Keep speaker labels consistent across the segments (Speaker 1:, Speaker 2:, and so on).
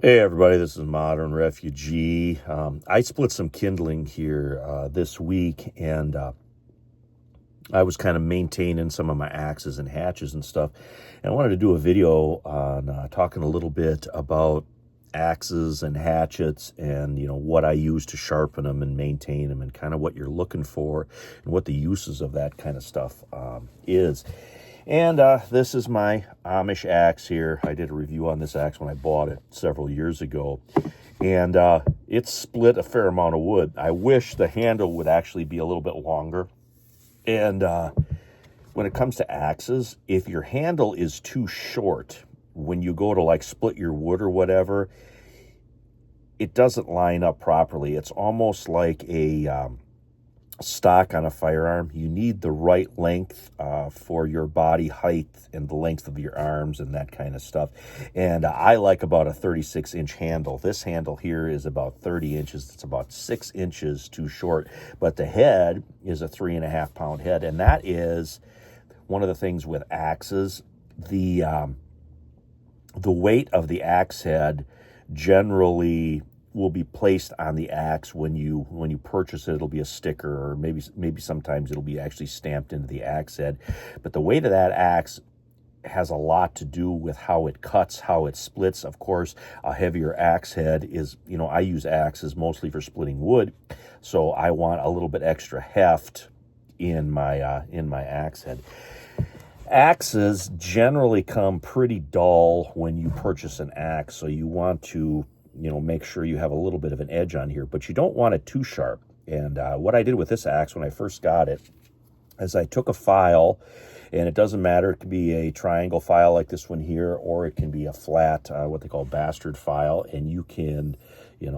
Speaker 1: Hey everybody, this is Modern Refugee. I split some kindling here this week, and I was kind of maintaining some of my axes and hatches and stuff. And I wanted to do a video on talking a little bit about axes and hatchets, and what I use to sharpen them and maintain them, and kind of what you're looking for and what the uses of that kind of stuff is. And this is my Amish axe here. I did a review on this axe when I bought it several years ago. And it split a fair amount of wood. I wish the handle would actually be a little bit longer. And when it comes to axes, if your handle is too short, when you go to like split your wood or whatever, it doesn't line up properly. It's almost like a stock on a firearm. You need the right length for your body height and the length of your arms and that kind of stuff. And I like about a 36-inch handle. This handle here is about 30 inches. It's about 6 inches too short. But the head is a 3.5-pound head. And that is one of the things with axes. The weight of the axe head generally will be placed on the axe when you purchase it. It'll be a sticker, or maybe sometimes it'll be actually stamped into the axe head. But the weight of that axe has a lot to do with how it cuts, how it splits. Of course, a heavier axe head is, I use axes mostly for splitting wood, so I want a little bit extra heft in my axe head. Axes generally come pretty dull when you purchase an axe, so you want to make sure you have a little bit of an edge on here, but you don't want it too sharp. And what I did with this axe when I first got it is I took a file, and it doesn't matter, it could be a triangle file like this one here, or it can be a flat, what they call bastard file, and you can,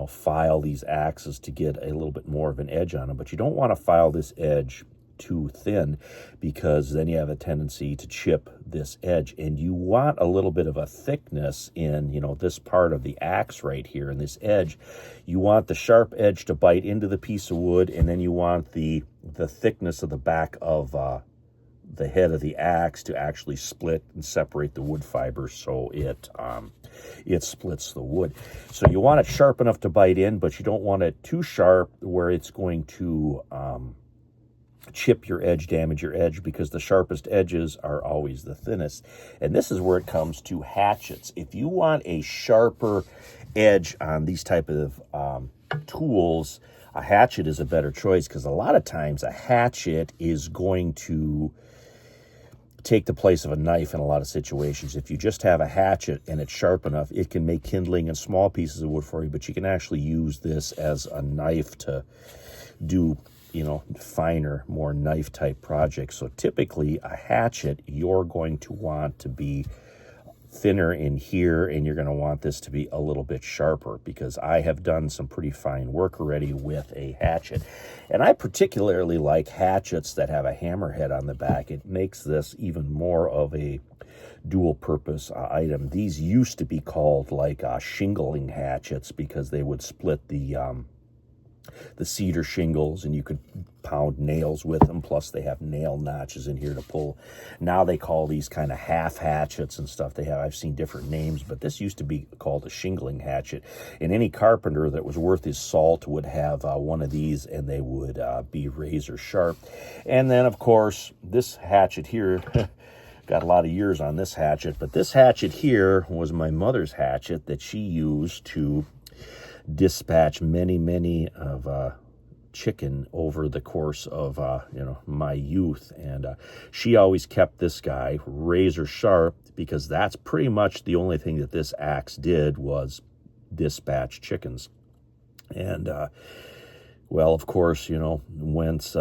Speaker 1: file these axes to get a little bit more of an edge on them. But you don't want to file this edge too thin, because then you have a tendency to chip this edge, and you want a little bit of a thickness in this part of the axe right here in this edge. You want the sharp edge to bite into the piece of wood, and then you want the thickness of the back of the head of the axe to actually split and separate the wood fibers, so it splits the wood. So you want it sharp enough to bite in, but you don't want it too sharp where it's going to chip your edge, damage your edge, because the sharpest edges are always the thinnest. And this is where it comes to hatchets. If you want a sharper edge on these type of tools, a hatchet is a better choice, because a lot of times a hatchet is going to take the place of a knife in a lot of situations. If you just have a hatchet and it's sharp enough, it can make kindling and small pieces of wood for you, but you can actually use this as a knife to do finer, more knife-type projects. So typically, a hatchet, you're going to want to be thinner in here, and you're going to want this to be a little bit sharper, because I have done some pretty fine work already with a hatchet. And I particularly like hatchets that have a hammerhead on the back. It makes this even more of a dual-purpose item. These used to be called like shingling hatchets, because they would split the cedar shingles, and you could pound nails with them. Plus they have nail notches in here to pull. Now they call these kind of half hatchets and stuff. I've seen different names, but this used to be called a shingling hatchet. And any carpenter that was worth his salt would have one of these, and they would be razor sharp. And then of course this hatchet here, got a lot of years on this hatchet, but this hatchet here was my mother's hatchet that she used to dispatch many of chicken over the course of my youth. And she always kept this guy razor sharp, because that's pretty much the only thing that this axe did, was dispatch chickens. And well, of course, once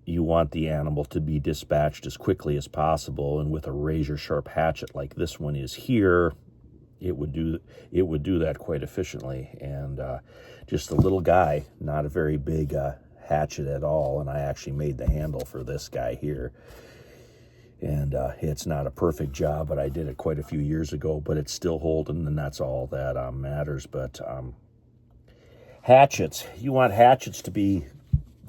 Speaker 1: you want the animal to be dispatched as quickly as possible, and with a razor sharp hatchet like this one is here, it would do that quite efficiently. And just a little guy, not a very big hatchet at all. And I actually made the handle for this guy here, and it's not a perfect job, but I did it quite a few years ago. But it's still holding, and that's all that matters. But hatchets, you want hatchets to be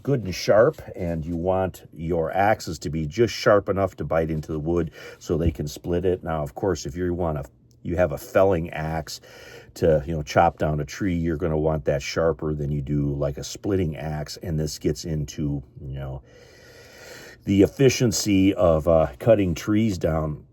Speaker 1: good and sharp, and you want your axes to be just sharp enough to bite into the wood so they can split it. Now, of course, if you want to you have a felling axe to, chop down a tree, you're going to want that sharper than you do like a splitting axe. And this gets into, the efficiency of cutting trees down.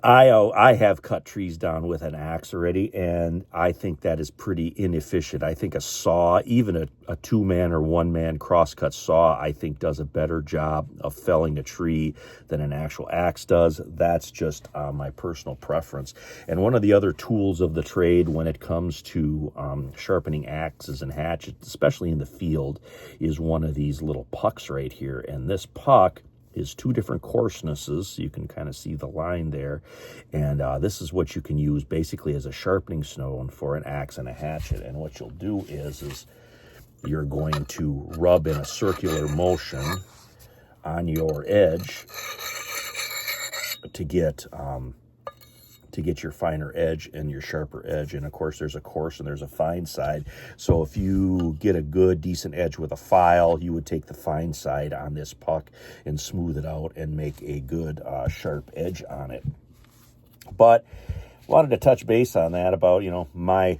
Speaker 1: I have cut trees down with an axe already, and I think that is pretty inefficient. I think a saw, even a two-man or one-man crosscut saw, I think does a better job of felling a tree than an actual axe does. That's just my personal preference. And one of the other tools of the trade when it comes to sharpening axes and hatchets, especially in the field, is one of these little pucks right here. And this puck is two different coarsenesses. You can kind of see the line there. And this is what you can use basically as a sharpening stone for an axe and a hatchet. And what you'll do is you're going to rub in a circular motion on your edge to get your finer edge and your sharper edge. And of course there's a coarse and there's a fine side. So if you get a good decent edge with a file, you would take the fine side on this puck and smooth it out and make a good sharp edge on it. But wanted to touch base on that about, my,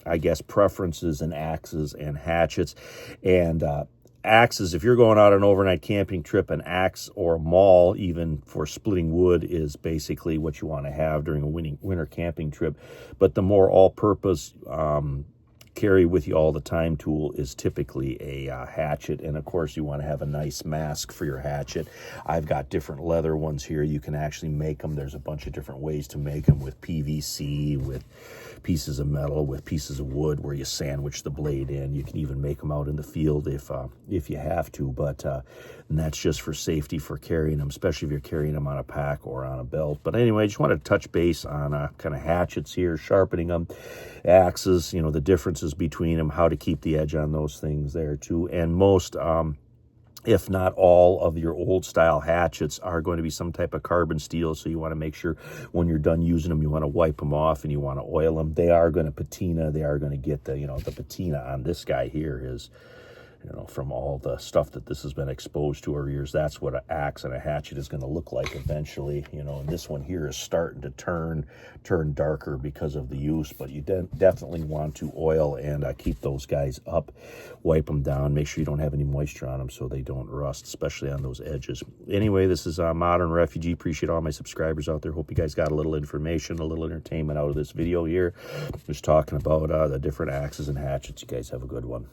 Speaker 1: I guess, preferences in axes and hatchets. And axes, if you're going out on an overnight camping trip, an axe or a maul, even for splitting wood, is basically what you want to have during a winter camping trip. But the more all-purpose carry with you all the time tool is typically a hatchet. And of course you want to have a nice mask for your hatchet. I've got different leather ones here. You can actually make them. There's a bunch of different ways to make them, with PVC, with pieces of metal, with pieces of wood where you sandwich the blade in. You can even make them out in the field if you have to, but and that's just for safety for carrying them, especially if you're carrying them on a pack or on a belt. But anyway, I just wanted to touch base on kind of hatchets here, sharpening them, axes, the differences between them, how to keep the edge on those things there too. And most if not all of your old style hatchets are going to be some type of carbon steel, so you want to make sure when you're done using them, you want to wipe them off and you want to oil them. They are going to patina. They are going to get the the patina on this guy here is, from all the stuff that this has been exposed to over years. That's what an axe and a hatchet is going to look like eventually. And this one here is starting to turn darker because of the use, but you definitely want to oil and keep those guys up, wipe them down, make sure you don't have any moisture on them so they don't rust, especially on those edges. Anyway, this is Modern Refugee. Appreciate all my subscribers out there. Hope you guys got a little information, a little entertainment out of this video here. Just talking about the different axes and hatchets. You guys have a good one.